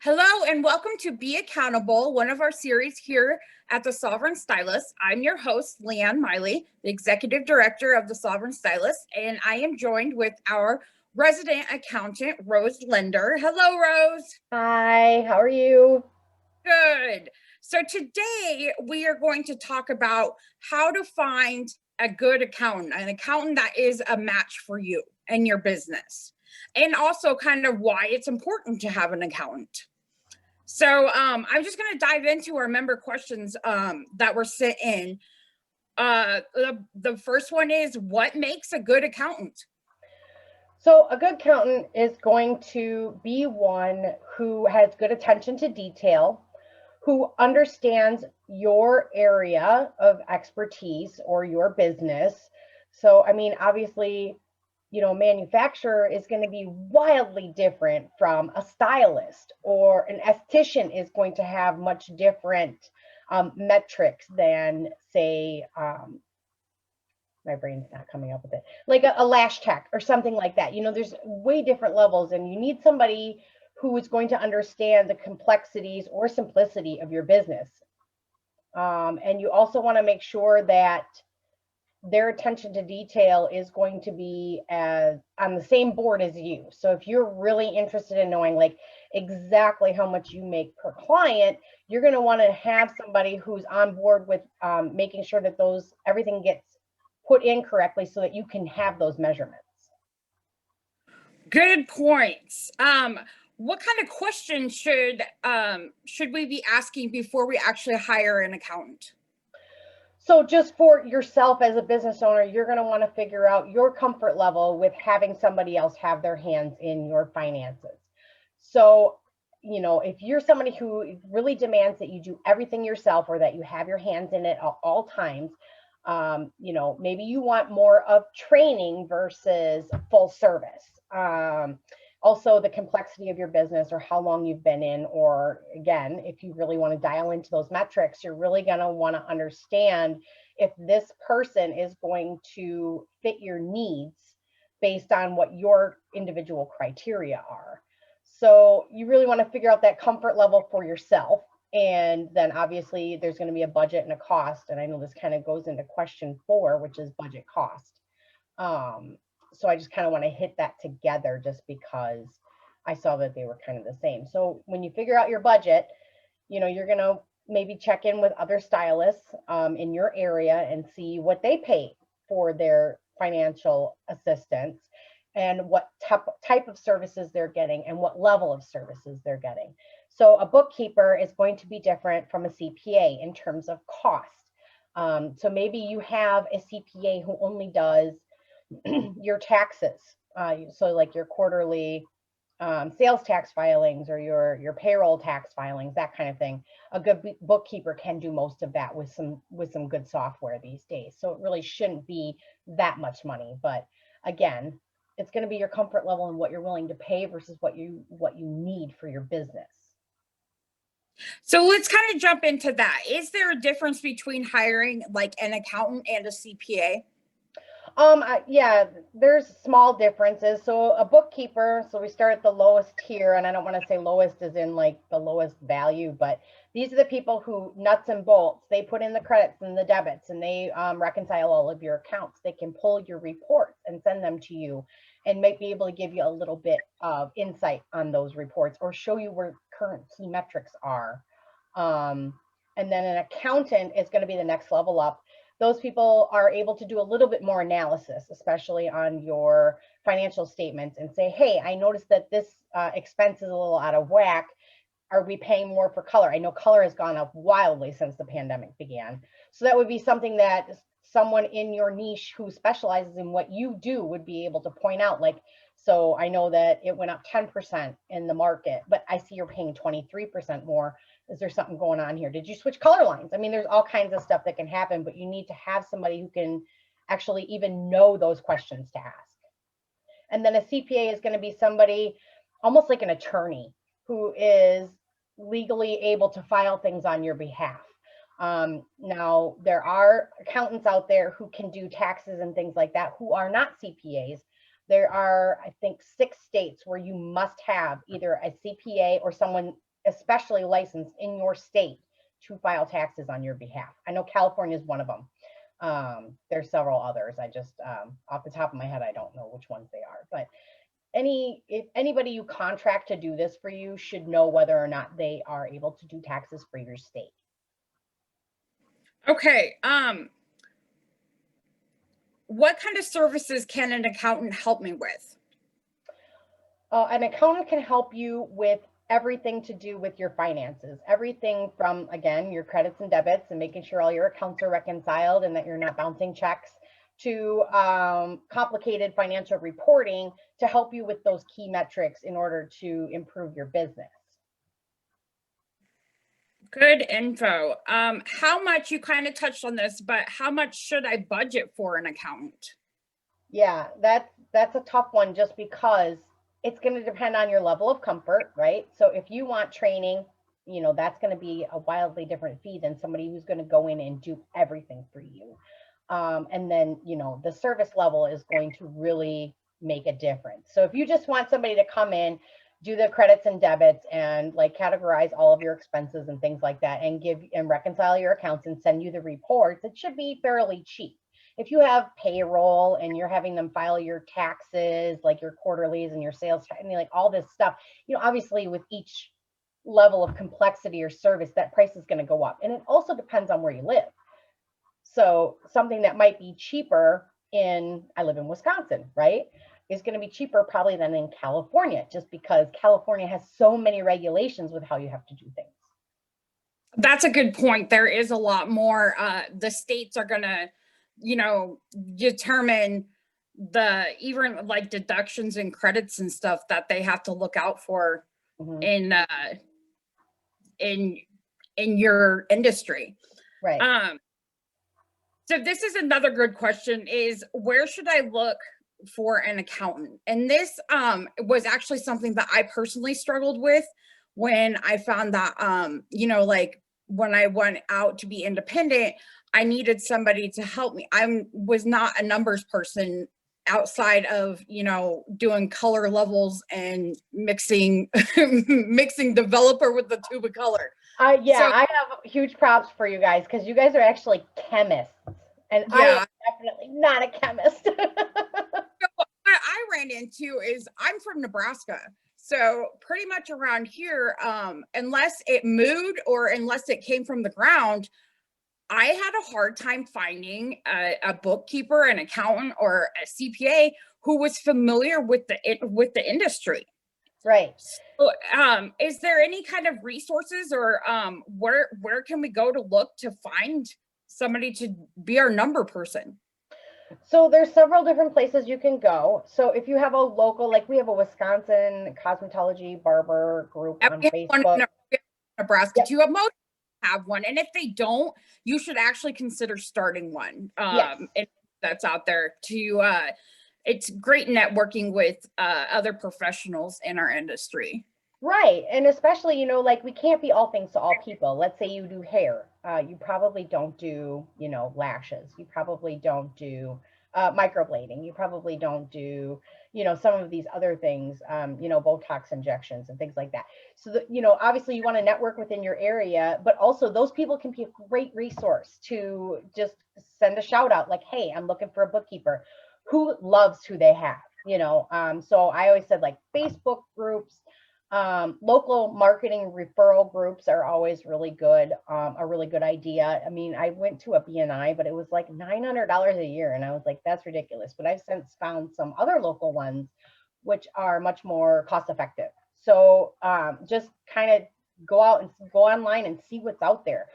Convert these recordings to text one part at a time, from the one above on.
Hello and welcome to Be Accountable, one of our series here at the Sovereign Stylist. I'm your host, Leanne Miley, the Executive Director of the Sovereign Stylist, and I am joined with our resident accountant, Rose Linder. Hello, Rose. Hi, how are you? Good. So today we are going to talk about how to find a good accountant, an accountant that is a match for you and your business, and also kind of why it's important to have an accountant. So I'm just going to dive into our member questions that were sent in. The first one is, what makes a good accountant? So, a good accountant is going to be one who has good attention to detail, who understands your area of expertise or your business. So, I mean, obviously, manufacturer is going to be wildly different from a stylist, or an esthetician is going to have much different metrics than, say, my brain's not coming up with it, like a lash tech or something like that. There's way different levels, and you need somebody who is going to understand the complexities or simplicity of your business. And you also want to make sure that their attention to detail is going to be as on the same board as you. So if you're really interested in knowing like exactly how much you make per client, you're going to want to have somebody who's on board with making sure that everything gets put in correctly so that you can have those measurements. Good points. What kind of questions should we be asking before we actually hire an accountant? So just for yourself as a business owner, you're going to want to figure out your comfort level with having somebody else have their hands in your finances. So, if you're somebody who really demands that you do everything yourself, or that you have your hands in it at all times, maybe you want more of training versus full service. Also, the complexity of your business, or how long you've been in, or again, if you really want to dial into those metrics, you're really going to want to understand if this person is going to fit your needs based on what your individual criteria are. So you really want to figure out that comfort level for yourself. And then obviously there's going to be a budget and a cost. And I know this kind of goes into question 4, which is budget cost. So I just kind of want to hit that together just because I saw that they were kind of the same. So when you figure out your budget, you're going to maybe check in with other stylists in your area and see what they pay for their financial assistance, and what type of services they're getting, and what level of services they're getting. So a bookkeeper is going to be different from a CPA in terms of cost. So maybe you have a CPA who only does your taxes. So like your quarterly sales tax filings, or your payroll tax filings, that kind of thing. A good bookkeeper can do most of that with some good software these days. So it really shouldn't be that much money. But again, it's going to be your comfort level and what you're willing to pay versus what you need for your business. So let's kind of jump into that. Is there a difference between hiring like an accountant and a CPA? Yeah, there's small differences. So a bookkeeper, so we start at the lowest tier, and I don't want to say lowest as in like the lowest value, but these are the people who nuts and bolts. They put in the credits and the debits, and they reconcile all of your accounts. They can pull your reports and send them to you, and might be able to give you a little bit of insight on those reports, or show you where current key metrics are. And then an accountant is going to be the next level up. Those people are able to do a little bit more analysis, especially on your financial statements, and say, hey, I noticed that this expense is a little out of whack. Are we paying more for color? I know color has gone up wildly since the pandemic began. So that would be something that someone in your niche who specializes in what you do would be able to point out. Like, so I know that it went up 10% in the market, but I see you're paying 23% more. Is there something going on here? Did you switch color lines? I mean, there's all kinds of stuff that can happen, but you need to have somebody who can actually even know those questions to ask. And then a CPA is going to be somebody almost like an attorney who is legally able to file things on your behalf. Now, there are accountants out there who can do taxes and things like that who are not CPAs. There are, I think, 6 states where you must have either a CPA or someone especially licensed in your state to file taxes on your behalf. I know California is one of them. There's several others. I just, off the top of my head, I don't know which ones they are, but if anybody you contract to do this for you should know whether or not they are able to do taxes for your state. Okay. What kind of services can an accountant help me with? An accountant can help you with everything to do with your finances. Everything from, again, your credits and debits and making sure all your accounts are reconciled and that you're not bouncing checks, to complicated financial reporting to help you with those key metrics in order to improve your business. Good info. How much, you kind of touched on this, but how much should I budget for an accountant? Yeah, that's a tough one just because it's going to depend on your level of comfort, right? So if you want training, you know, that's going to be a wildly different fee than somebody who's going to go in and do everything for you. And then, you know, the service level is going to really make a difference. So if you just want somebody to come in, do the credits and debits and like categorize all of your expenses and things like that and give and reconcile your accounts and send you the reports, it should be fairly cheap. If you have payroll and you're having them file your taxes, like your quarterlies and your sales, I mean, like all this stuff, you know, obviously with each level of complexity or service, that price is going to go up. And it also depends on where you live. So something that might be cheaper I live in Wisconsin, right, is going to be cheaper probably than in California, just because California has so many regulations with how you have to do things. That's a good point. There is a lot more. The states are going to, you know, determine even like deductions and credits and stuff that they have to look out for in your industry. Right. So this is another good question, is where should I look for an accountant? And this was actually something that I personally struggled with when I found that, you know, like when I went out to be independent, I needed somebody to help me. I was not a numbers person outside of, you know, doing color levels and mixing developer with the tube of color. Yeah, So, I have huge props for you guys because you guys are actually chemists, and yeah. I am definitely not a chemist. What I ran into is I'm from Nebraska. So pretty much around here, unless it moved or unless it came from the ground, I had a hard time finding a bookkeeper, an accountant, or a CPA who was familiar with the industry. Right. So, is there any kind of resources or where can we go to look to find somebody to be our number person? So there's several different places you can go. So if you have a local, like we have a Wisconsin cosmetology barber group on We have one Facebook. in Nebraska Yep. too. Most have one, and if they don't, you should actually consider starting one. Yes. And that's out there to. It's great networking with other professionals in our industry. Right. And especially, you know, like we can't be all things to all people. Let's say you do hair. You probably don't do, you know, lashes. You probably don't do microblading. You probably don't do, you know, some of these other things, you know, Botox injections and things like that. So, that, you know, obviously you want to network within your area, but also those people can be a great resource to just send a shout out like, hey, I'm looking for a bookkeeper who loves who they have, you know. So I always said like Facebook groups. Local marketing referral groups are always really good, a really good idea. I mean, I went to a BNI, but it was like $900 a year. And I was like, that's ridiculous. But I've since found some other local ones, which are much more cost effective. So just kind of go out and go online and see what's out there.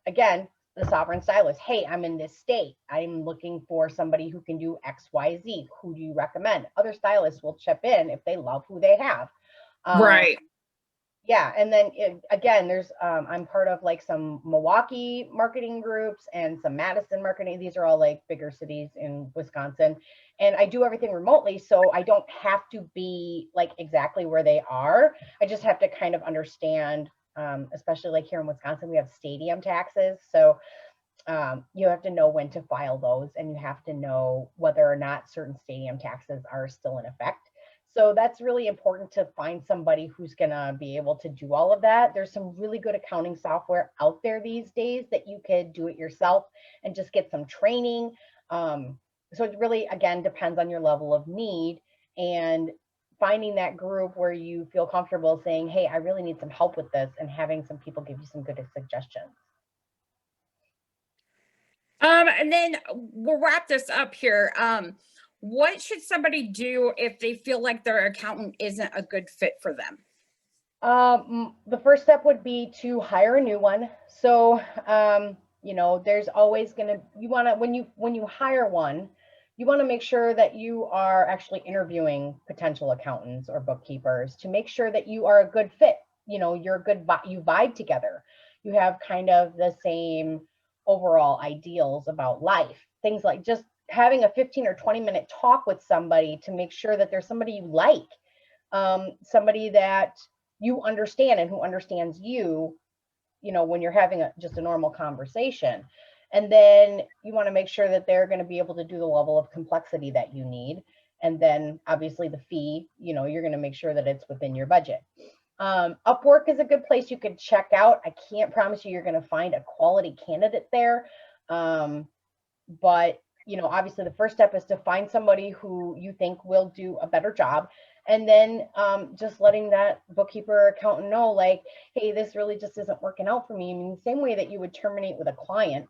Again, the Sovereign Stylist. Hey, I'm in this state. I'm looking for somebody who can do X, Y, Z. Who do you recommend? Other stylists will chip in if they love who they have. Right. Yeah. And then again, there's, I'm part of like some Milwaukee marketing groups and some Madison marketing. These are all like bigger cities in Wisconsin. And I do everything remotely. So I don't have to be like exactly where they are. I just have to kind of understand, especially like here in Wisconsin, we have stadium taxes. So you have to know when to file those, and you have to know whether or not certain stadium taxes are still in effect. So that's really important to find somebody who's going to be able to do all of that. There's some really good accounting software out there these days that you could do it yourself and just get some training. So it really, again, depends on your level of need, and finding that group where you feel comfortable saying, hey, I really need some help with this, and having some people give you some good suggestions. And then we'll wrap this up here. What should somebody do if they feel like their accountant isn't a good fit for them? The first step would be to hire a new one. So, there's always you want to, when you hire one, you want to make sure that you are actually interviewing potential accountants or bookkeepers to make sure that you are a good fit. You're a good, you vibe together. You have kind of the same overall ideals about life. Things like just having a 15 or 20-minute talk with somebody to make sure that there's somebody you like, somebody that you understand and who understands you, when you're having just a normal conversation. And then you want to make sure that they're going to be able to do the level of complexity that you need. And then obviously the fee, you're going to make sure that it's within your budget. Upwork is a good place you could check out. I can't promise you're going to find a quality candidate there. But obviously the first step is to find somebody who you think will do a better job. And then just letting that bookkeeper or accountant know, like, hey, this really just isn't working out for me. I mean, the same way that you would terminate with a client.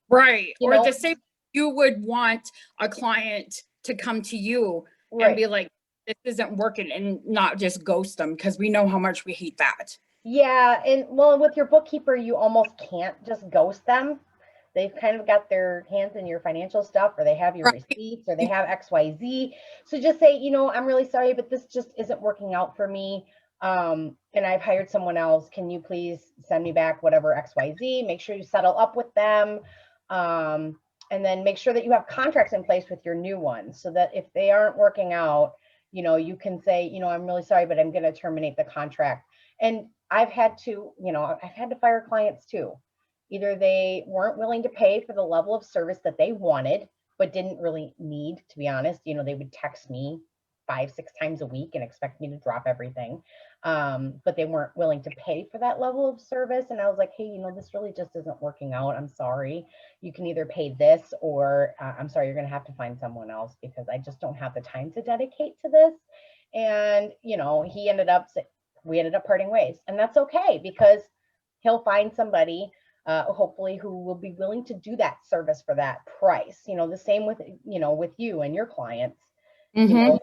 Right. Or the same, you would want a client to come to you and be like, this isn't working, and not just ghost them, because we know how much we hate that. Yeah. And well, with your bookkeeper, you almost can't just ghost them. They've kind of got their hands in your financial stuff, or they have your receipts, or they have XYZ. So just say, I'm really sorry, but this just isn't working out for me. And I've hired someone else. Can you please send me back whatever XYZ? Make sure you settle up with them. And then make sure that you have contracts in place with your new ones, so that if they aren't working out, you can say, I'm really sorry, but I'm going to terminate the contract. And I've had to fire clients too. Either they weren't willing to pay for the level of service that they wanted, but didn't really need, to be honest. They would text me 5-6 times a week and expect me to drop everything. But they weren't willing to pay for that level of service. And I was like, hey, this really just isn't working out. I'm sorry. You can either pay this, or I'm sorry, you're going to have to find someone else, because I just don't have the time to dedicate to this. And, we ended up parting ways, and that's okay, because he'll find somebody hopefully who will be willing to do that service for that price. The same with, with you and your clients. If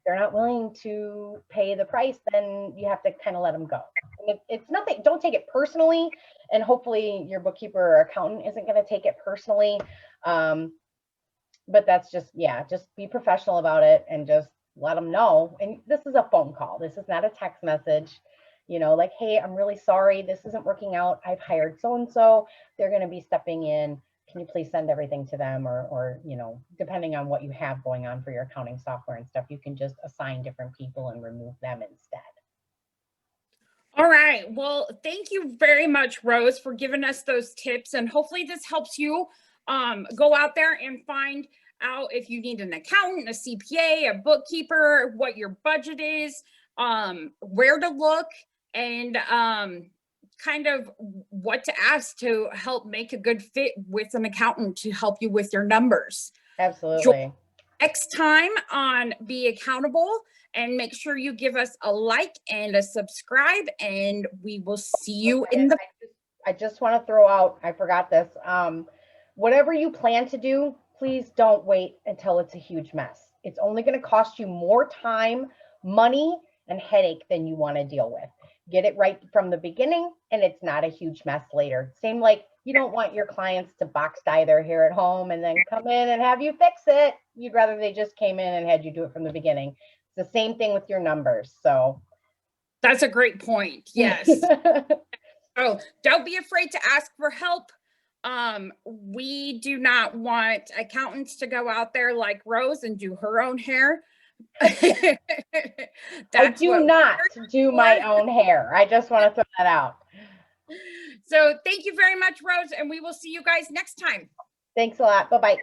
they're not willing to pay the price, then you have to kind of let them go. It's nothing, don't take it personally. And hopefully your bookkeeper or accountant isn't going to take it personally. But that's just be professional about it, and just let them know. And this is a phone call. This is not a text message. Like, hey, I'm really sorry, this isn't working out. I've hired so-and-so. They're going to be stepping in. Can you please send everything to them? Or, depending on what you have going on for your accounting software and stuff, you can just assign different people and remove them instead. All right. Well, thank you very much, Rose, for giving us those tips. And hopefully this helps you go out there and find out if you need an accountant, a CPA, a bookkeeper, what your budget is, where to look, and kind of what to ask to help make a good fit with an accountant to help you with your numbers. Absolutely. Next time on Be Accountable, and make sure you give us a like and a subscribe, and we will see you in the... I just want to throw out, I forgot this. Whatever you plan to do, please don't wait until it's a huge mess. It's only going to cost you more time, money, and headache than you want to deal with. Get it right from the beginning, and it's not a huge mess later. Same like you don't want your clients to box dye their hair at home and then come in and have you fix it. You'd rather they just came in and had you do it from the beginning. It's the same thing with your numbers. So that's a great point. Yes. Oh, don't be afraid to ask for help. We do not want accountants to go out there like Rose and do her own hair. I do not do my own hair. I just want to throw that out. So thank you very much, Rose, and we will see you guys next time. Thanks a lot. Bye-bye.